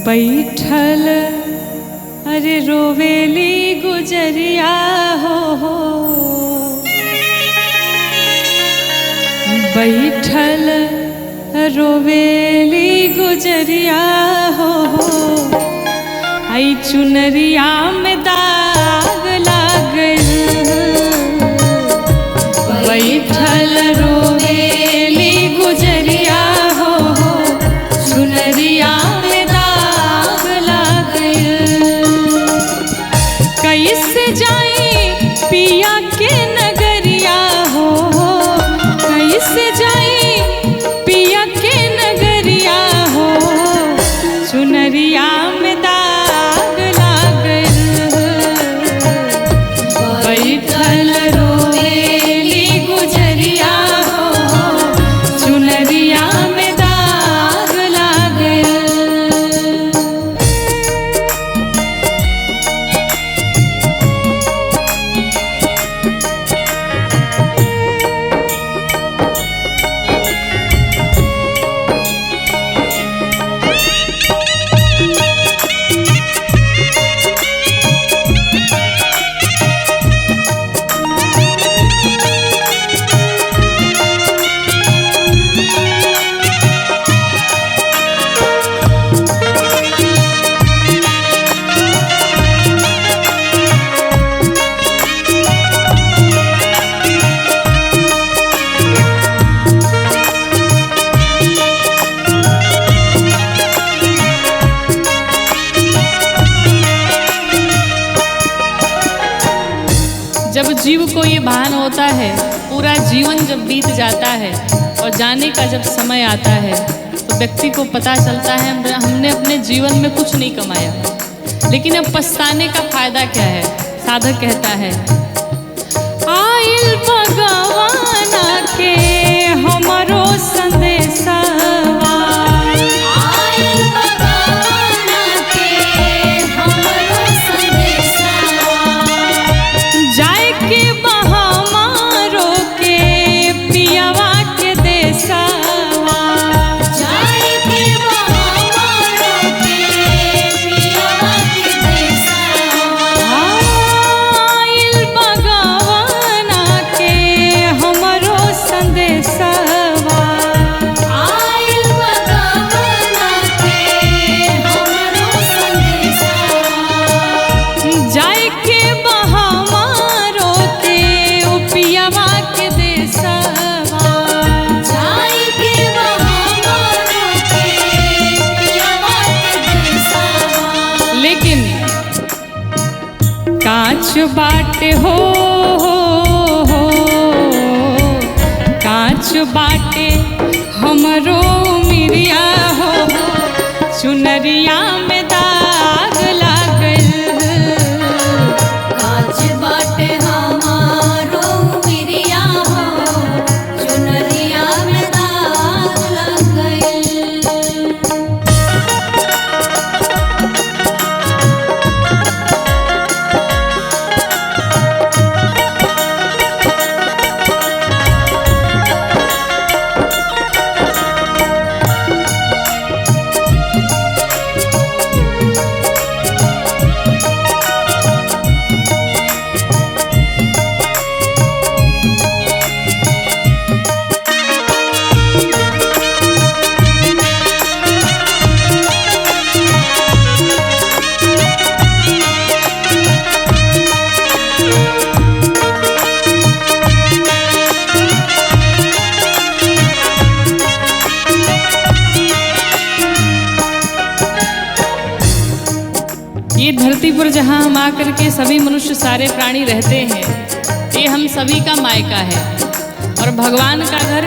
बैठल अरे रोवेली गुजरिया हो बैठल रोवेली गुजरिया हो आई चुनरिया में दाग लागल बैठल रोवेली गुजरिया हो चुनरिया में दाग लागल कैसे जाई पिया के नगरिया हो कैसे जाई पिया के नगरिया हो चुनरिया में दाग लागल बैठल रोवेली गुजरिया हो चुनरिया में दाग लागल। जब जीव को ये भान होता है, पूरा जीवन जब बीत जाता है और जाने का जब समय आता है तो व्यक्ति को पता चलता है हमने अपने जीवन में कुछ नहीं कमाया, लेकिन अब पछताने का फायदा क्या है। साधक कहता है आइल भगवाना के हमरो संदेशा कांच बाटे हो कांच बाटे हमरो मिरिया हो चुनरिया में दाग लागल कांच बाटे हमारो मिरिया हो चुनरिया में दाग लागल। ये धरती पर जहाँ हम आकर के सभी मनुष्य सारे प्राणी रहते हैं, ये हम सभी का मायका है और भगवान का घर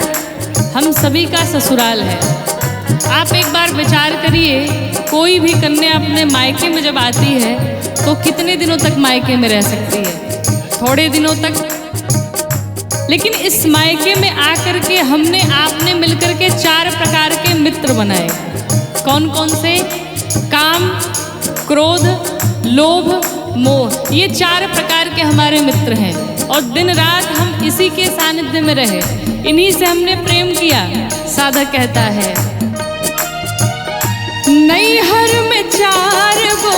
हम सभी का ससुराल है। आप एक बार विचार करिए, कोई भी कन्या अपने मायके में जब आती है तो कितने दिनों तक मायके में रह सकती है? थोड़े दिनों तक। लेकिन इस मायके में आकर के हमने आपने मिलकर के 4 प्रकार के मित्र बनाए। कौन कौन से? काम, क्रोध, लोभ, मोह, ये 4 प्रकार के हमारे मित्र हैं और दिन रात हम इसी के सानिध्य में रहे, इन्हीं से हमने प्रेम किया। साधक कहता है नैहर में चार गो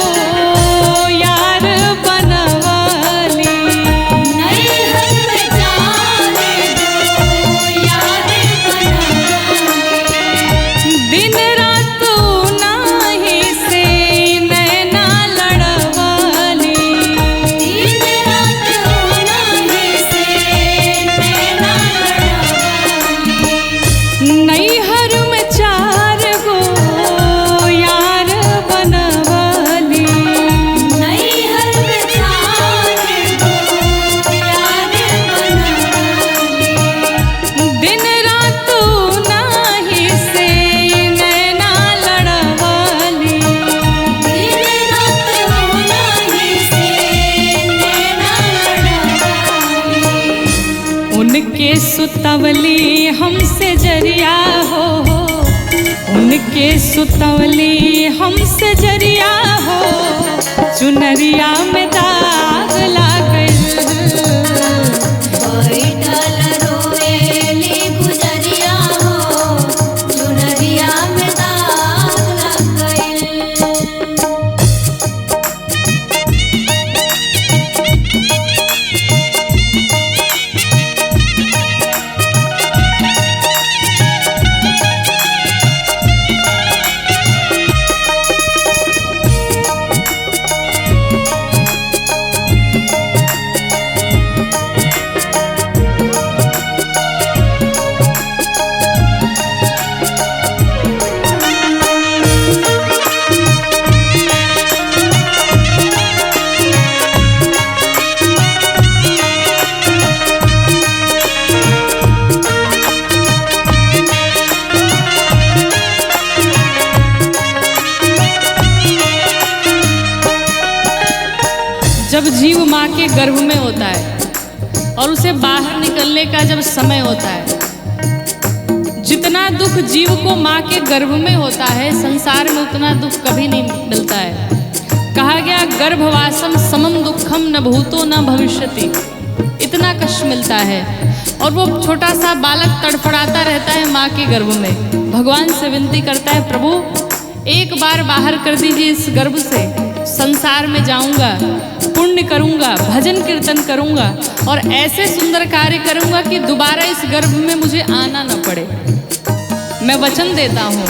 यार बनवली। नैहर में चार गो यार बनवली। दिन रात नाही से नैना लड़वली। दिन रात नाही से नैना लड़वली। नैहर में चार गो यार बनवली। नैहर में चार गो यार बनवली। दिन रात नाही से नैना लड़वली। दिन रात नाही से नैना लड़वली। उनके सुतवली हमसे जरिया हो, उनके सुतवली हमसे जरिया हो, चुनरिया में दाग लागल। बैठल रोएली गुजरिया हो, चुनरिया में दाग लग गइल। जब जीव माँ के गर्भ में होता है और उसे बाहर निकलने का जब समय होता है, जितना दुख जीव को माँ के गर्भ में होता है, संसार में उतना दुख कभी नहीं मिलता है। कहा गया गर्भवासम समम दुखम न भूतो न भविष्यति। इतना कष्ट मिलता है और वो छोटा सा बालक तड़फड़ाता रहता है माँ के गर्भ में। भगवान से विनती करता है, प्रभु एक बार बाहर कर दीजिए इस गर्भ से, संसार में जाऊंगा, पुण्य करूंगा, भजन कीर्तन करूंगा और ऐसे सुंदर कार्य करूंगा कि दोबारा इस गर्भ में मुझे आना न पड़े। मैं वचन देता हूँ।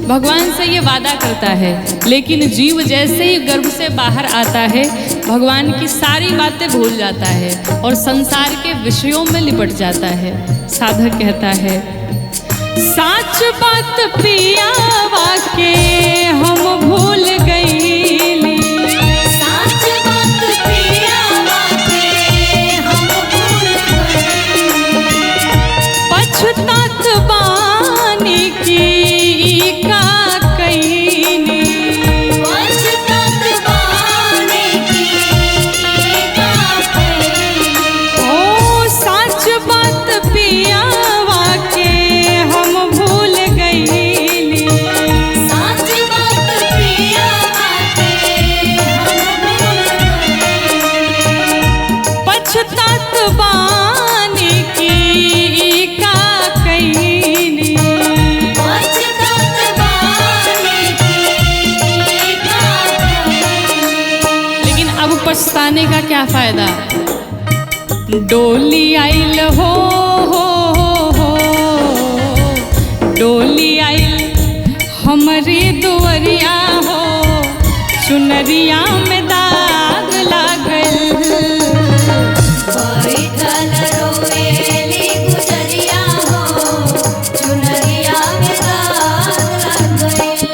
भगवान से ये वादा करता है, लेकिन जीव जैसे ही गर्भ से बाहर आता है, भगवान की सारी बातें भूल जाता है और संसार के विषयों में लिपट जाता है। साधक कहता है, साच बात पियावा के हम भूल गईली। साच बात पियावा के हम भूल गइली। पछतात बानी की का कईनी। पछतात बानी की का कइली। ओ साच बात पियावा के हम भूल गईली। साच बात पियावा के हम भूल गइली। पछतात बानी की का कईनी। पछतात बानी की का कइली। लेकिन अब पछताने का क्या फायदा। डोली आइल हो, डोली आइल हमारी दुवरिया हो, चुनरिया में दाग लागल। बैठल रोएली गुजरिया हो, चुनरिया में दाग लग गइल।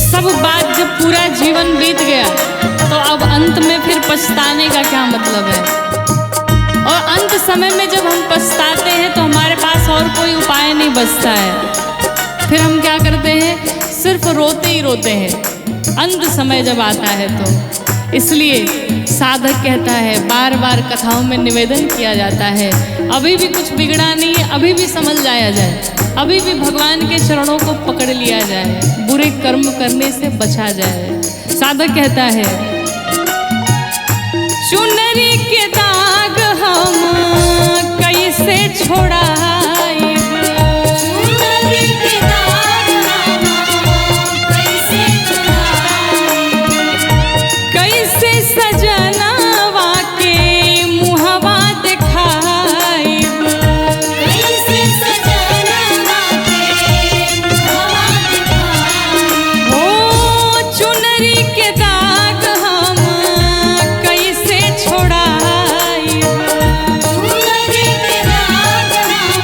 सब बात जब पूरा जीवन बीत गया तो अब अंत में फिर पछताने का क्या मतलब है। और अंत समय में जब हम पछताते हैं तो हमारे पास और कोई उपाय नहीं बचता है। फिर हम क्या करते हैं, सिर्फ रोते ही रोते हैं अंत समय जब आता है तो। इसलिए साधक कहता है, बार बार कथाओं में निवेदन किया जाता है, अभी भी कुछ बिगड़ा नहीं है, अभी भी समझ जाया जाए, अभी भी भगवान के चरणों को पकड़ लिया जाए, बुरे कर्म करने से बचा जाए। साधक कहता है, चुनरी के दाग हम कैसे छोड़ाएब। चुनरी के दाग हम कैसे छुड़ाएब। सजनवा के मुहवा दिखाइब, कैसे सजनवा के मुहवा दिखाइब, हो चुनरी के दाग हम कैसे छोड़ाइब, चुनरी के दाग हम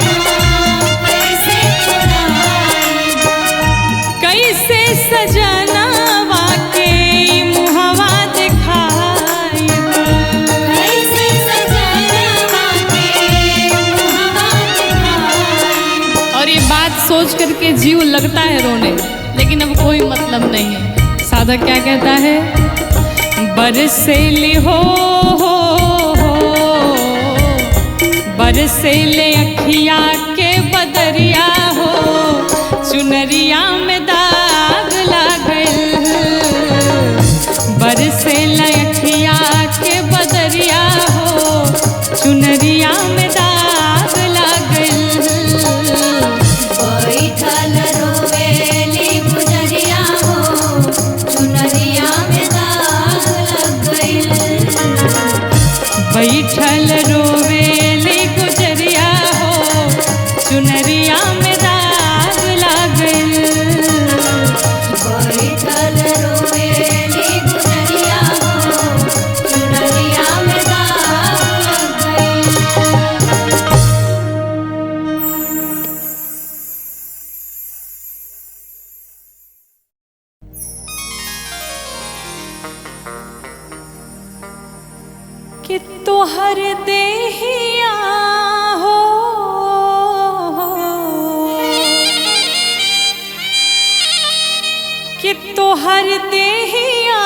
कैसे छुड़ाइब, कैसे सजनवा के मुहवा दिखाइब। कैसे सजनवा के मुहवा दिखाइब। और ये बात सोच करके जीव लगता है रोने, लेकिन अब कोई मतलब नहीं है। साधक क्या कहता है? बरसेली हो बरसेले अखिया के बदरिया हो, चुनरिया में दाग लागल, बरसेले अखिया के बदरिया हो, चुनरिया में दाग लागल। बैठल रोवेली गुजरिया हो, चुनरिया में दाग लग गइल। बैठल रोवेली गुजरिया हो, चुनरिया में दाग लागल। बैठल रोवेली गुजरिया हो, चुनरिया में दाग लग गइल। कि तोहर देहिया हो कि तोहर देहिया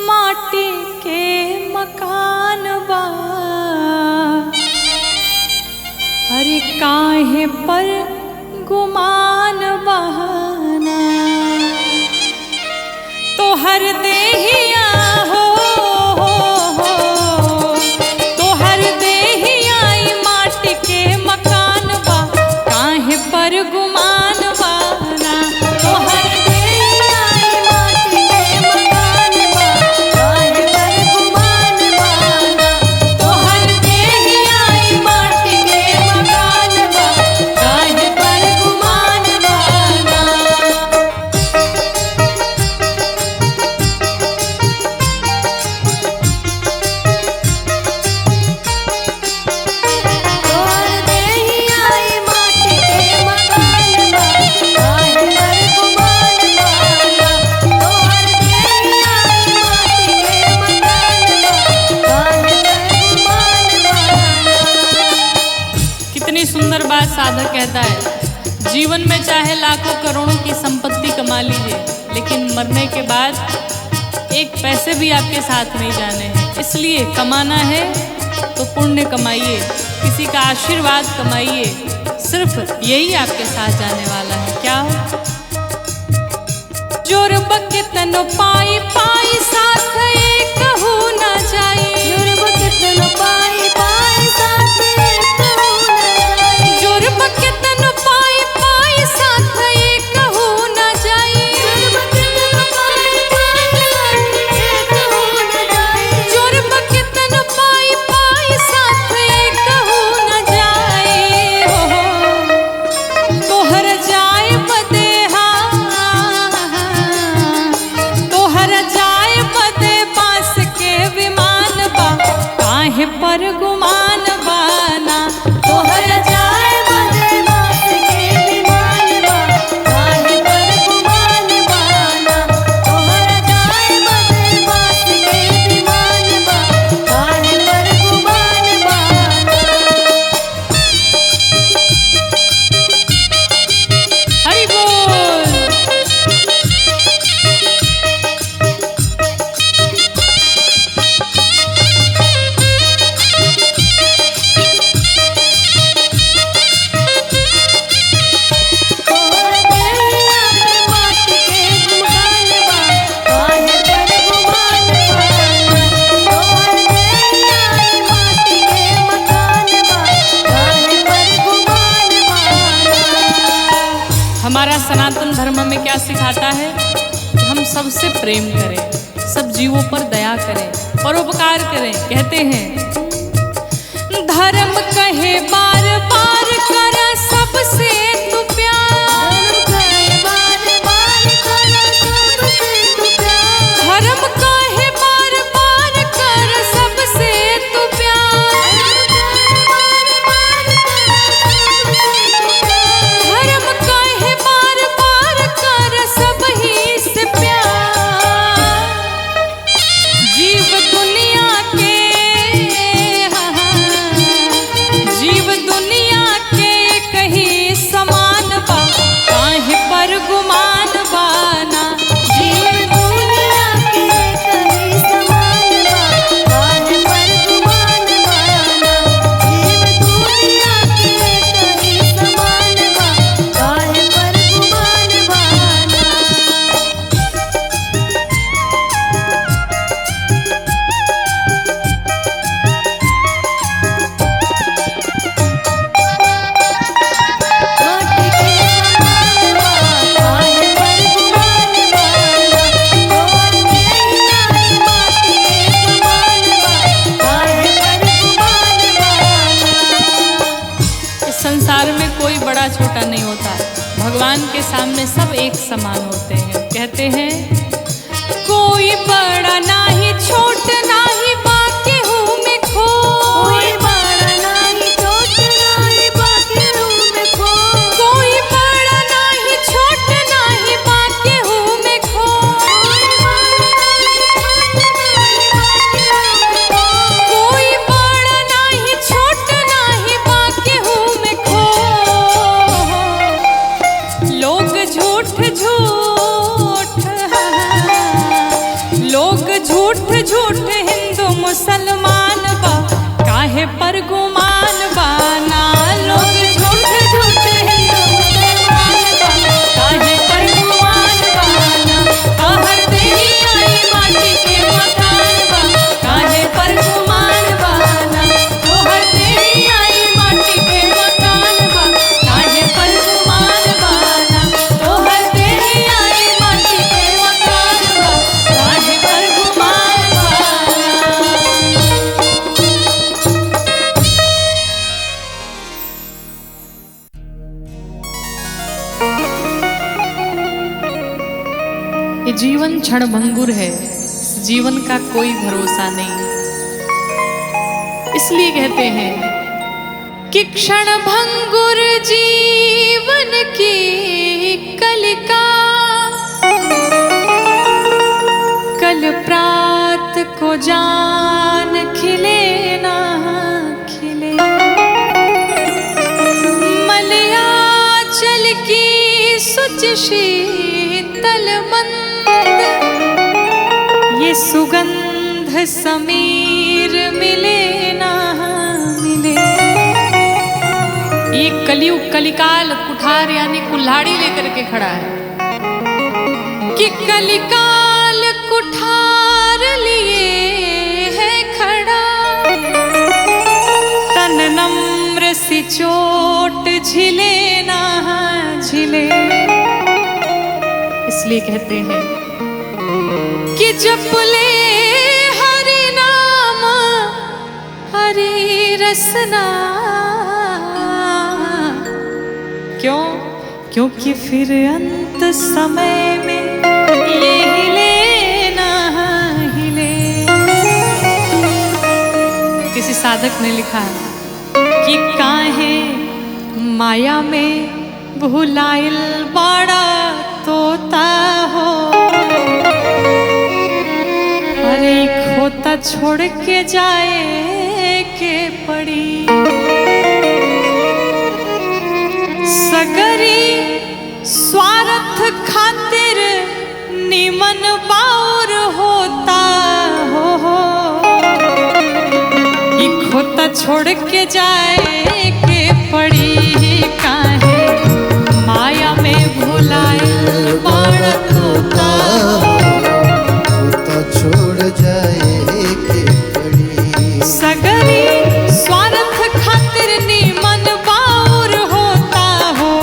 माटी के मकान बा, अरे काहे पर गुमान बहाना, तोहर देहिया हो तोहर देहिया माटी के मकान बा, काहे पर गुमान बाना, तोहर देहिया माटी के मकान बा, काहे पर गुमान बाना। तोहर देहिया माटी के मकान बा, काहे पर गुमान बाना। तोहर देहिया माटी के मकान बा, काहे पर गुमान बाना। तोहर देहिया माटी के मकान बा, काहे पर गुमान बाना। कितनी सुंदर बात साधक कहता है। जीवन में चाहे लाखों करोड़ों की संपत्ति कमा लीजिए, लेकिन मरने के बाद एक पैसे भी आपके साथ नहीं जाने हैं। इसलिए कमाना है तो पुण्य कमाइए, किसी का आशीर्वाद कमाइए, सिर्फ यही आपके साथ जाने वाला है। क्या जोर बकेतन पाई पाई साथ एक हो न जाई, जोर बकेतन पाई पाई साथ एक हो न जाई। जोर बकेतन पाई पाई साथ एक हो न जाई, जोर बकेतन पाई पाई साथ एक हो न जाई। जोर बकेतन पाई पाई साथ एक हो न जाई, हो तोहर जाए बदे तोहर जाए बदे बांस के विमान बा, काहे पर गुमान बाना, तोहर जाए बदे बांस के विमान बा, काहे पर गुमान बाना। तोहर जाए बदे बांस के विमान बा, काहे पर गुमान बाना। हरि बोल। तोहर देहिया माटी के मकान बा, काहे पर गुमान बाना। तोहर देहिया माटी के मकान बा, काहे पर गुमान बाना। हमारा सनातन धर्म में क्या सिखाता है? कि हम सबसे प्रेम करें, सब जीवों पर दया करें, परोपकार करें। कहते हैं धर्म कहे बार बार कर सबसे तू प्यार, धर्म कहे बार बार कर सबसे तू प्यार, धर्म कहे बार बार कर सब ही से प्यार। जीव दुनिया के जीव दुनिया के कहीं समान बा, काहे पर गुमान बाना। जीव दुनिया के कहीं समान बा, काहे पर गुमान बाना। जीव दुनिया के कहीं समान बा, काहे पर गुमान बाना। माटी के समान बा, काहे पर गुमान बाना। तोहर नैया माटी के समान बा, काहे पर गुमान बाना। इस संसार में कोई बड़ा छोटा नहीं होता, भगवान के सामने सब एक समान होते हैं। कहते हैं कोई बड़ा नाही छोट नाही बाकी हूँ मैं खो, कोई बड़ा नाही छोट नाही बाकी हूँ मैं खो। कोई बड़ा नाही छोट नाही बाकी हूँ मैं खो, कोई बड़ा नाही छोट नाही बाकी हूँ मैं खो। लोग झूठ लोग झूठ झूठ हिंदू मुसलमान बा, काहे पर गुमान बाना। लोग झूठ झूठ हिंदू मुसलमान बा, काहे पर गुमान बाना। कहर देही आई माटी के मकान बा, काहे पर गुमान बाना। तोहर देही आई माटी के मकान बा, काहे पर गुमान बाना। तोहर देही आई माटी के मकान बा, काहे पर गुमान बाना। ये जीवन क्षणभंगुर है, इस जीवन का कोई भरोसा नहीं। इसलिए कहते हैं कि क्षणभंगुर जीवन की कलिका, कल प्रात को जान खिले ना खिले। मलयाचल की सुच शीतल मंद, ये सुगंध समीर मिले ना मिले। ये कलियुग कलिकाल कुठार यानी कुल्हाड़ी लेकर के खड़ा है कि कलिकाल कुठार लिए है खड़ा। तन नम्र सी चोट झिले ना झिले। इसलिए कहते हैं कि जपले हरि नाम हरि रसना। क्यों? क्योंकि फिर अंत समय में ये हिले ना हिले। किसी साधक ने लिखा कि काहे माया में भुलाइल बाड़ा तोता हो। अरे खोता छोड़ के जाए के पड़ी। सगरी स्वार्थ खातिर निमन बाउर होता हो। ये खोता छोड़ के जाए के पड़ी। काहे माया में भुलाइल बाड़ा तोता हो। खोता छोड़ जाए के पड़ी। सगरी स्वार्थ खातिर निमन बाउर होता हो।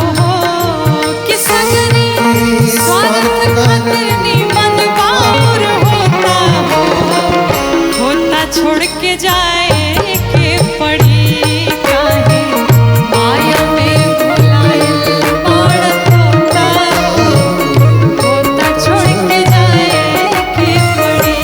कि सगरी स्वार्थ खातिर निमन बाउर होता हो। छोड़ के जाए के पड़ी काहे माया में भुलाइल बड़ तोता तोता छोड़ के जाए के पड़ी।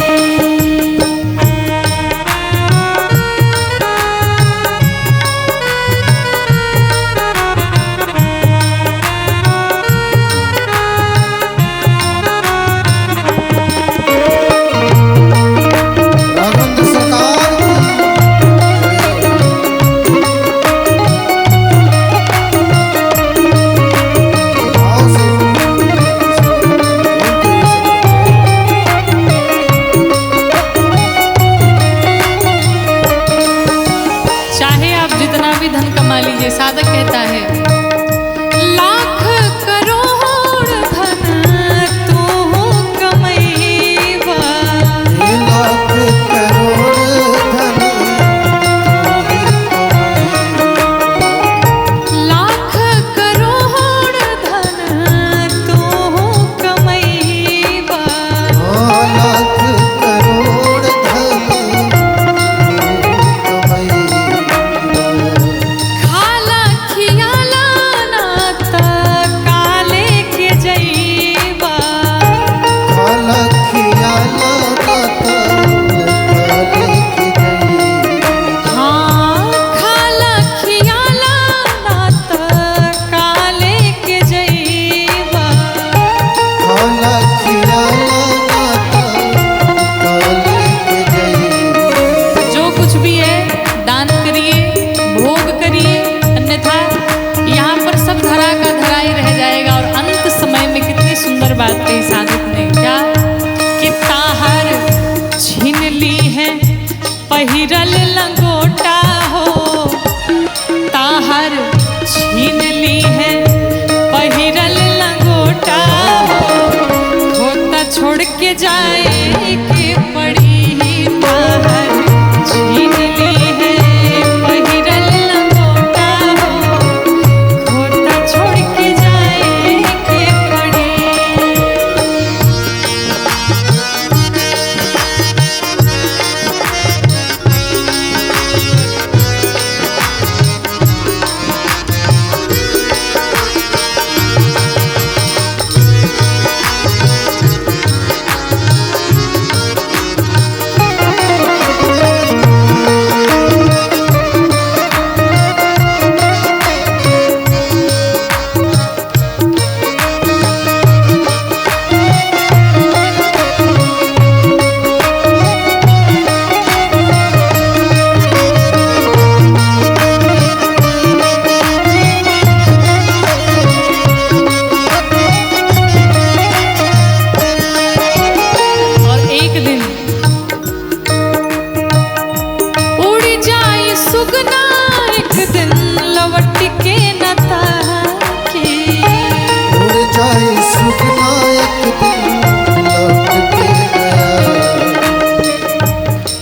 राघवेंद्र सरकार की भाव से चाहे आप जितना भी धन कमा लीजिए, साधक कहता है लाख करोड़ धन तू कमैबा, लाख करोड़ धन लाख करोड़ धन तू कमैबा, लाख करोड़ धन खाला खियाला ना त काले के जइबा, खाला खियाला काले की गई हाँ खाला खियाला ना त काले के जइबा। खाला खियाला काले की गई। जो कुछ भी है दान करिए, भोग करिए, अन्यथा यहाँ पर सब धरा का धरा ही रह जाएगा। और अंत समय में कितनी सुंदर बात कही साधक ने, क्या कि ताहर छीन ली है पहिरल लंगोटा हो, ताहर छीन ली है पहिरल लंगोटा हो, होता छोड़ के जाए के पड़ी ताहर छीन ली है पहिरल लंगोटा हो, होता छोड़ के जाए के पड़ी। और एक दिन उड़ जाए सुगना, एक दिन लौट के न ताके, उड़ जाए सुगना एक दिन लौट के गया।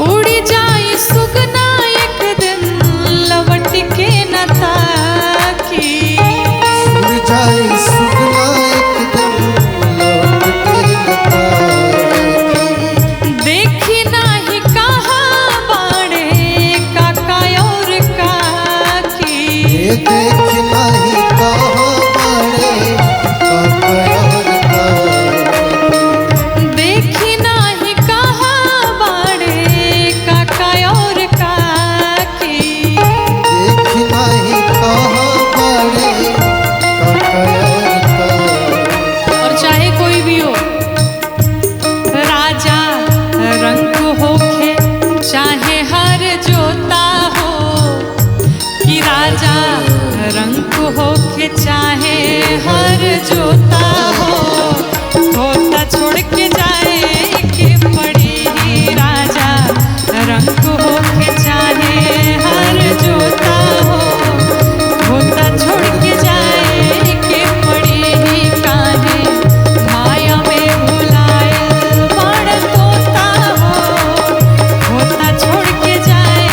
उड़ जाए सुगना एक दिन लौट के न ताके, उड़ जाए सुगना एक दिन लौट के गया। देखी नाही कहाँ बाड़े काका और काकी, ये देख नहीं कहाँ बड़े काका और काकी। देखी नाही कहाँ बाड़े काका और काकी। देख नहीं कहाँ बड़े काका और काकी। और चाहे कोई भी हो, राजा रंग होखे चाहे हर जोता हो, कि राजा रंग होखे चाहे हर जोता हो, होता छोड़ के जाए के पड़ी राजा रंग होखे चाहे हर जोता हो, होता छोड़ के जाए के पड़ी काहे माया में भुलाइल बड़ तोता हो, होता छोड़ के जाए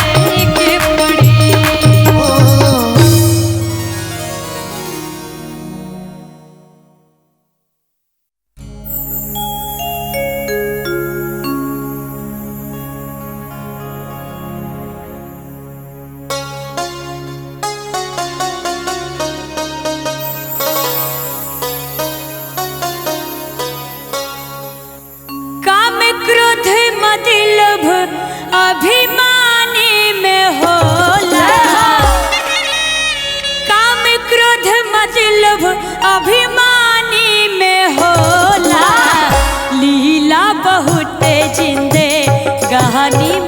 के पड़ी। ओ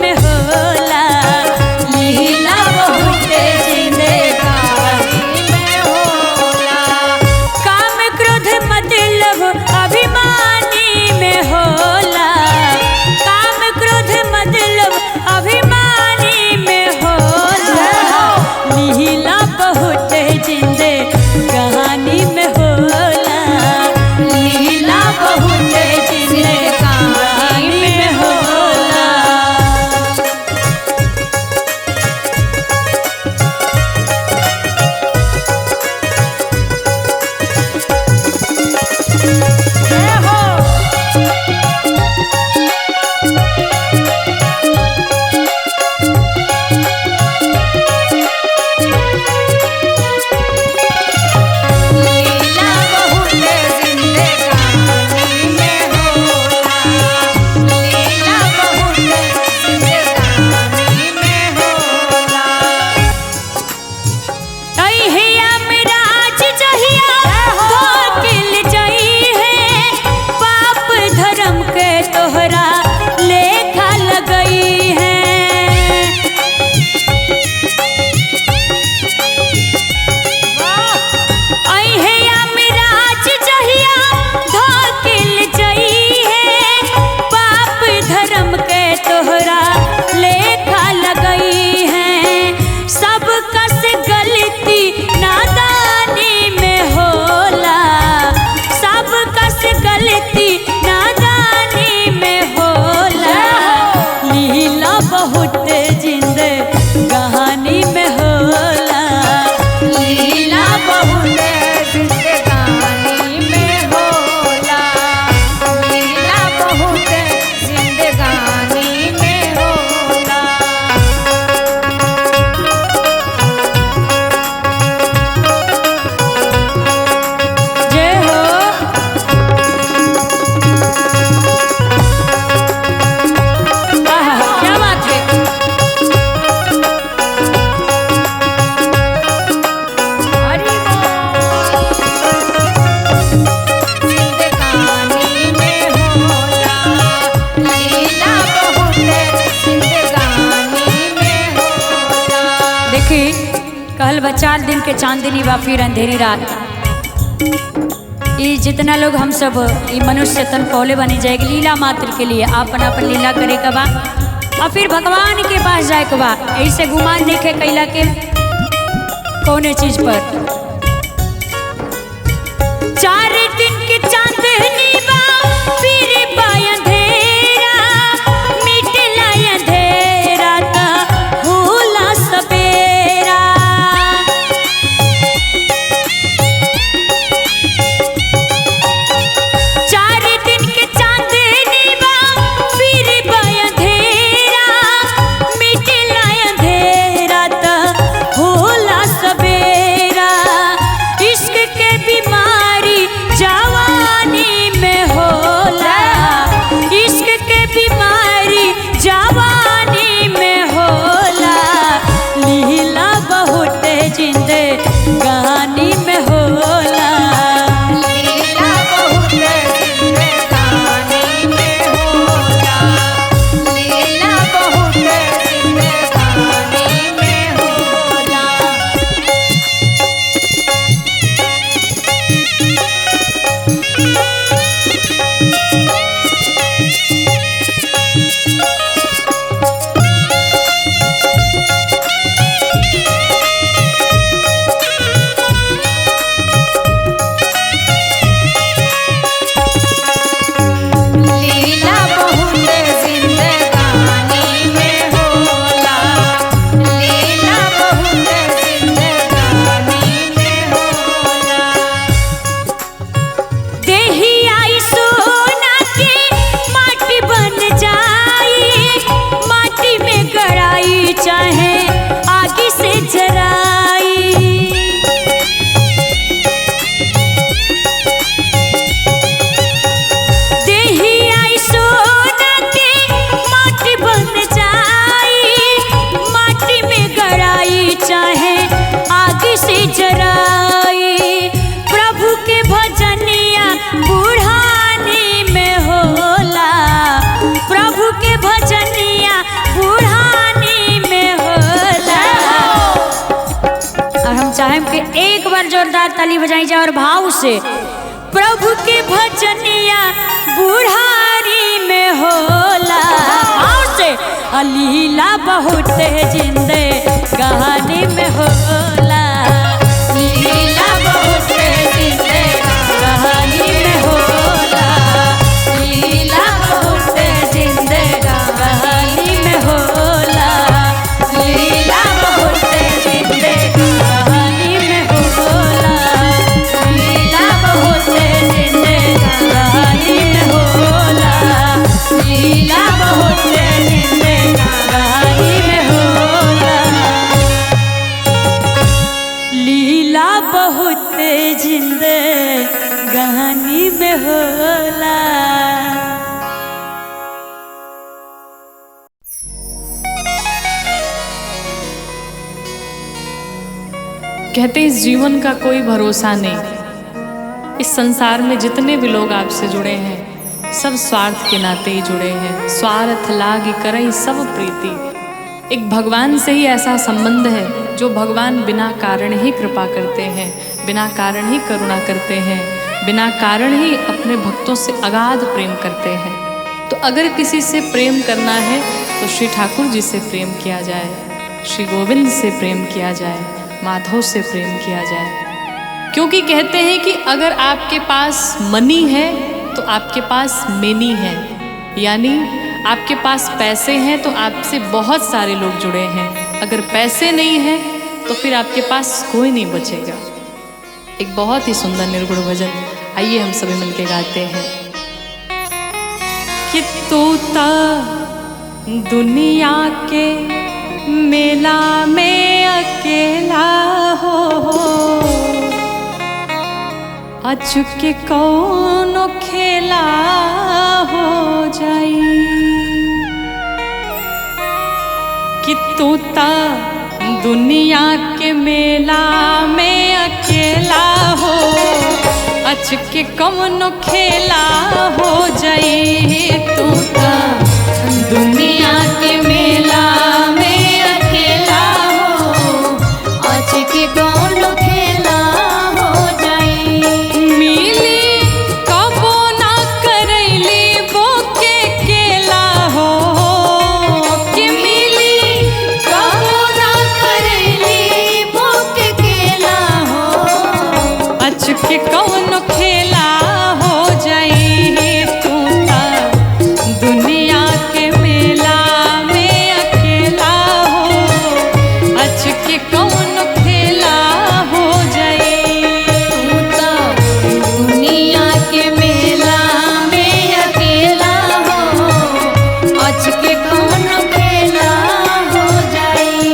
में होला लीला बहुत जिंदगानी में होला काम क्रोध मतलब अभिमानी में होला काम क्रोध मतलब अभिमानी में होला लीला बहुत जिंदगानी में होला लीला बहुत जिंदगानी में होला जय हो लीला बहुत जिंदगानी में होला लीला बहुत जिंदगानी में होला अहिया मेरा आज जहिया धोकिल जई है पाप धर्म के तोहरा लेखा लगई है अहिया मेरा आज जहिया धोकिल जई है पाप धर्म के तोहरा लेखा लगई है सब कस गलती नादानी में होला सब कस गलती नादानी में होला लीला बहुत जिंदगानी में होला लीला बहुत जिंदगानी में होला लीला बहुत जिंदगानी में होला जय हो आहा, क्या बात है हरि जिंदगानी में होला लीला बहुत जिंदगानी में होला देखी कहल बा 4 दिन के चांदनी बा फिर अंधेरी रात ये जितना लोग हम सब ये मनुष्य तन पौले बनी जाएगी लीला मात्र के लिए आपन अपन लीला करे के बा और फिर भगवान के पास जाए के बा ऐसे गुमान नहीं खे कैला के कौने चीज पर 4 दिन की चांदनी बा फिर बा अंधेरा मिटला अंधेरा ता होला सवेरा 4 दिन के चांदनी बा फिर बा अंधेरा मिटला अंधेरा ता होला सवेरा इश्क के बीमारी बढ़ाएं के एक बार जोरदार ताली बजाई जाए और भाव से प्रभु के भजनिया बुढ़ारी में होला। भाव से लीला बहुत जिंदे कहानी में होला। लीला बहुत जिंदे कहानी में होला। लीला बहुत जिंदे कहानी में होला। लीला बहुत जिंदे कहानी में होला। लीला बहुत जिंदे कहानी में होला। लीला बहुत जिंदे कहानी में होला। लीला बहुत जिंदे कहानी में होला। कहते इस जीवन का कोई भरोसा नहीं। इस संसार में जितने भी लोग आपसे जुड़े हैं सब स्वार्थ के नाते ही जुड़े हैं। स्वार्थ लाग करई सब प्रीति। एक भगवान से ही ऐसा संबंध है जो भगवान बिना कारण ही कृपा करते हैं, बिना कारण ही करुणा करते हैं, बिना कारण ही अपने भक्तों से अगाध प्रेम करते हैं। तो अगर किसी से प्रेम करना है तो श्री ठाकुर जी से प्रेम किया जाए, श्री गोविंद से प्रेम किया जाए, माधव से प्रेम किया जाए। क्योंकि कहते हैं कि अगर आपके पास मनी है तो आपके पास मेनी है, यानी आपके पास पैसे हैं तो आपसे बहुत सारे लोग जुड़े हैं। अगर पैसे नहीं हैं तो फिर आपके पास कोई नहीं बचेगा। एक बहुत ही सुंदर निर्गुण भजन, आइए हम सभी मिलके गाते हैं। कि तोता दुनिया के मेला में अकेला हो, अचुके कौनो खेला हो जाई। कि तोता दुनिया के मेला में अकेला हो, अचके कौनो खेला हो जाई। तोता दुनिया के मेला में अकेला हो, अचके कौनो खेला हो जाई। मिली कबो ना करैली बोके केला हो, कि मिली कबो ना करैली बोके केला हो, अचके कौनो खेला हो जाई। तोता दुनिया के मेला में अकेला हो, अचके कौनो खेला हो जाई। तोता दुनिया के मेला में अकेला हो, अचके कौनो खेला हो जाई।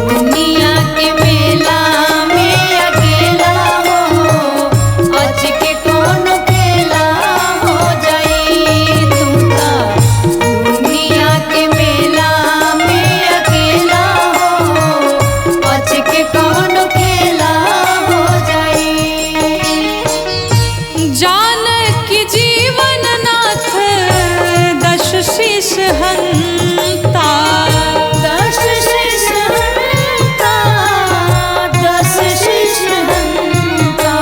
दुनिया के मेला में अकेला हो, अचके कौनो खेला हो जाई। तोता दुनिया के मेला में अकेला हो, अचके कौनो खेला हो जाई। जान की जीवन नाथ दश शीश हंता, दश शीश हंता, दश शीश हंता।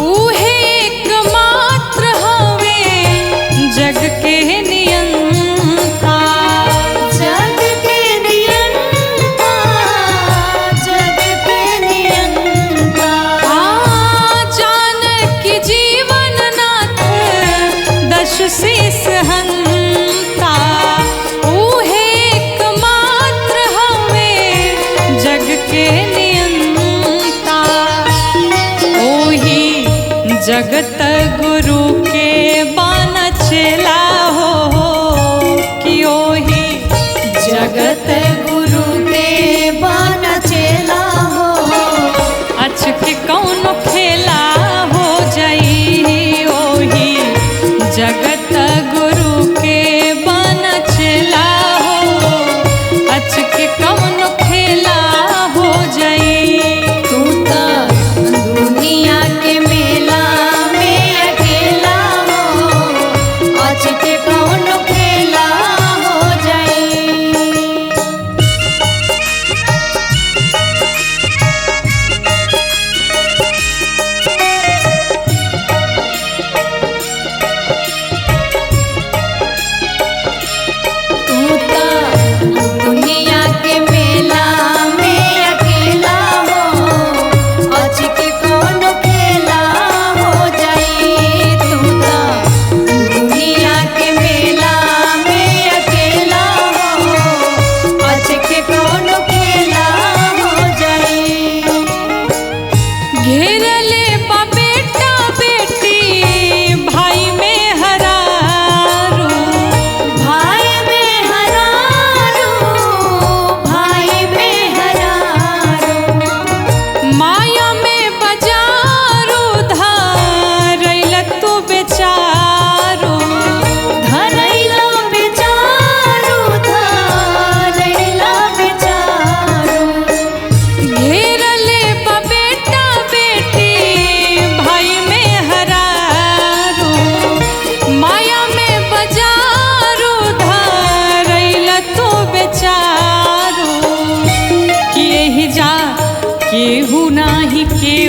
ऊहे एकमात्र हवे जग के नियंता, जग के नियंता, जग के नियंता। जान की जीवन नाथ दश शीश हंता,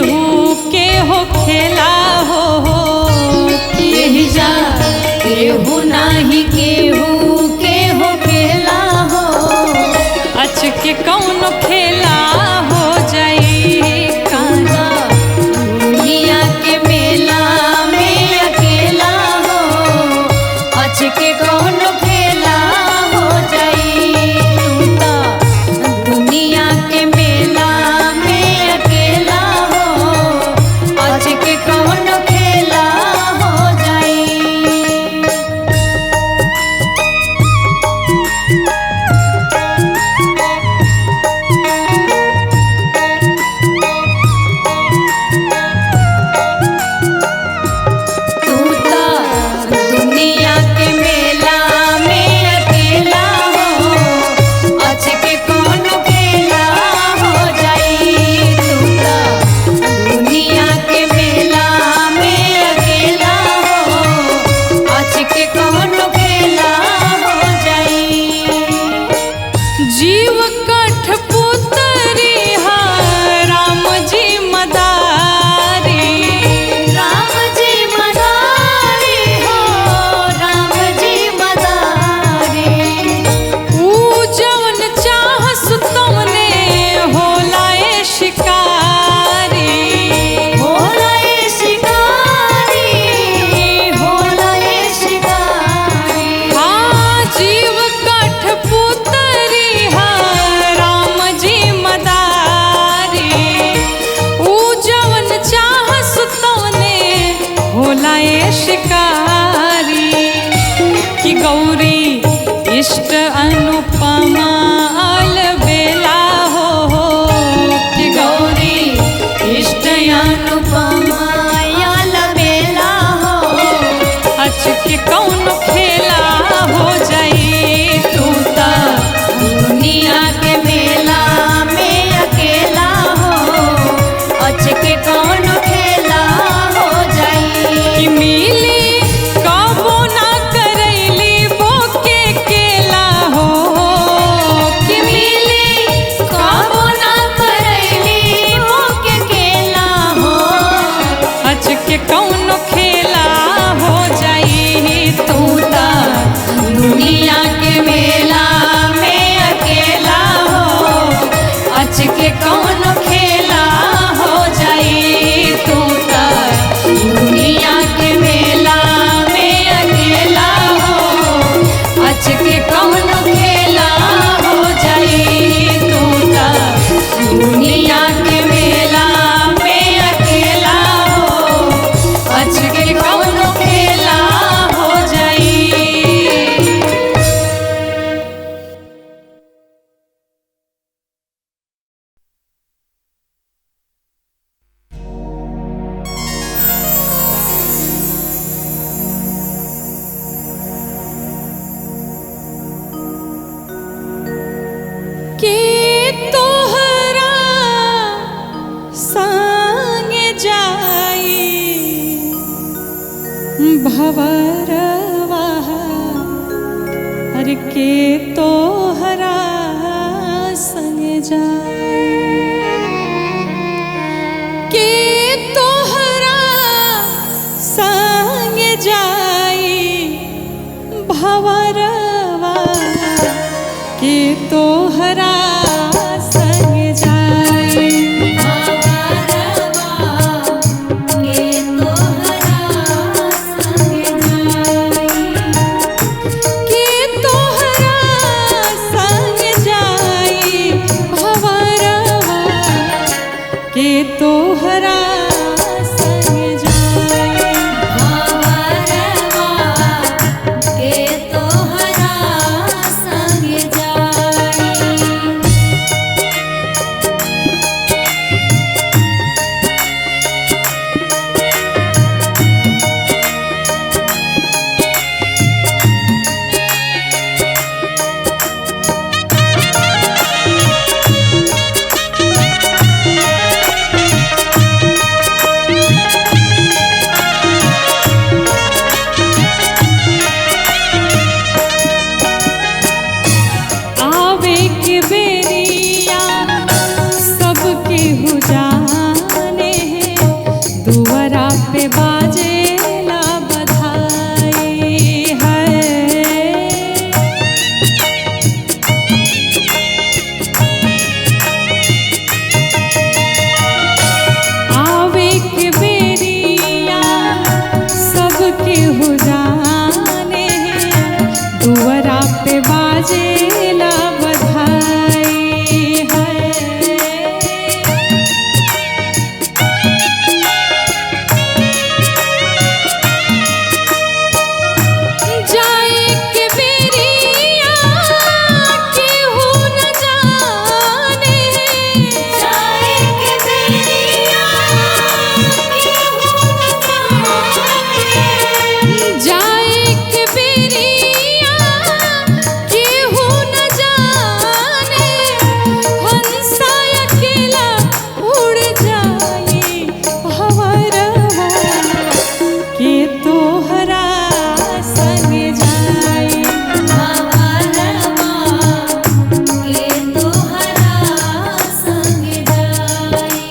केहू के हो खेला हो यही जा केहू नाही केहू के हो खेला हो अच के कौन खेला हो जाई कांदा दुनिया के मेला में अकेला हो अच के कौन खेला हो जाई तू ता दुनिया के मेला में अकेला हो अच के कौन खेला हो जाई तू ता दुनिया के मेला में अकेला हो अच के कौन खेला हो जाई तू ता दुनिया के मेला में अकेला हो अच के कौन खेला हो जाई जीव कठपुतरी हा राम जी मदारी राम जी मदारी हो राम जी मदारी ऊ जवन चाहस तमने होला ए शिकारी होला ये शिकारी होला ये शिकारी हाँ जीव कठपुतरी हा राम जी मदारी ऊ जवन चाहस तमने होला ए शिकारी कि गौरी इष्ट अनुपमा अलबेला हो कि गौरी इष्ट अनुपमा याल बेला हो अच के कौन खेला हो जाई तू ता दुनिया के मेला में अकेला हो अच के कौन खेला हो जाई कि मिली कबो ना करैली बोके केला हो कि मिली काबो ना करैली मोके केला हो अच के कौन खेला हो जाई तू ता दुनिया के मेला में अकेला हो अच के कौन खेला हो जाई तू ता दुनिया के मेला में अकेला हो अच के कौन खेला हो जाई तू ता दुनिया के मेला में अकेला हो अच के कौन खेला हो जाई के तोहरा संग जाई भवरवा हर के तोहरा संग जाई के तोहरा संग जाई भवरवा के तोहरा संग जाई के तोहरा संग जाई भवरवा के तोहरा संग जाई के तोहरा संग जाई वक्त बाजेला बधाई है। जाए के बेरिया केहू न जाने, जाए के बेरिया केहू न जाने, जाए के बेरिया केहू न जाने, हंसा अकेला उड़ जाए भंवरवा के तोहरा संग जाए। भंवरवा के तोहरा संग जाए।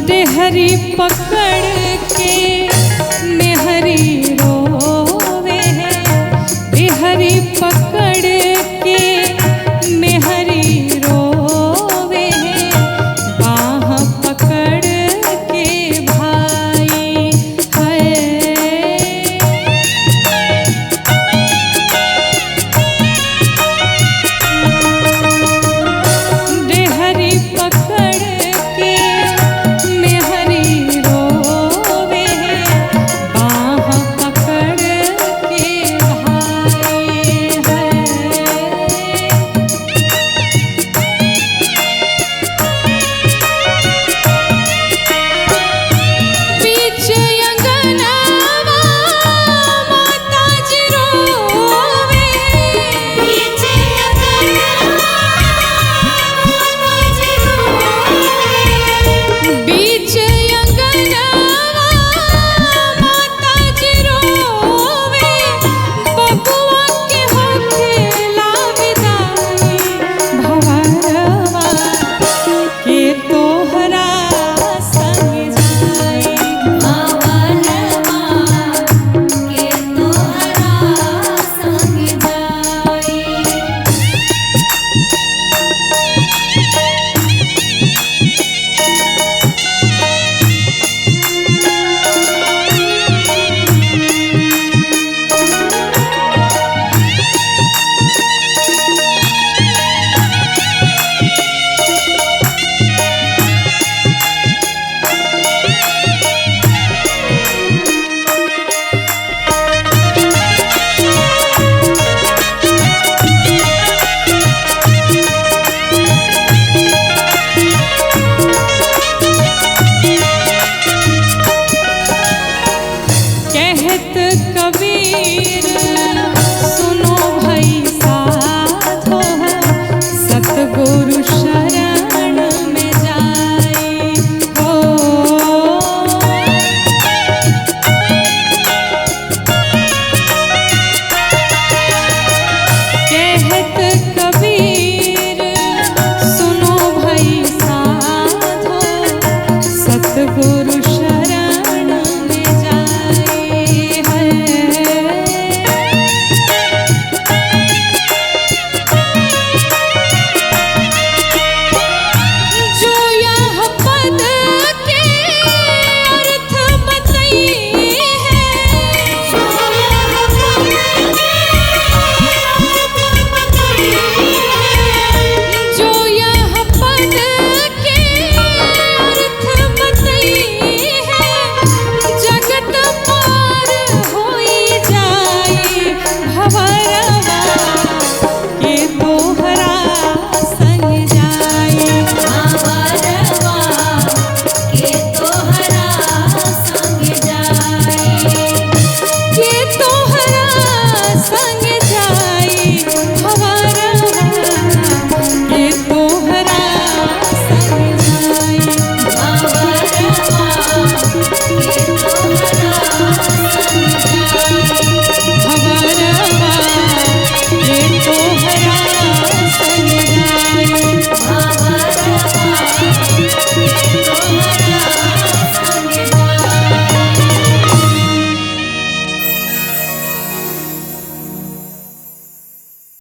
देहरी पकड़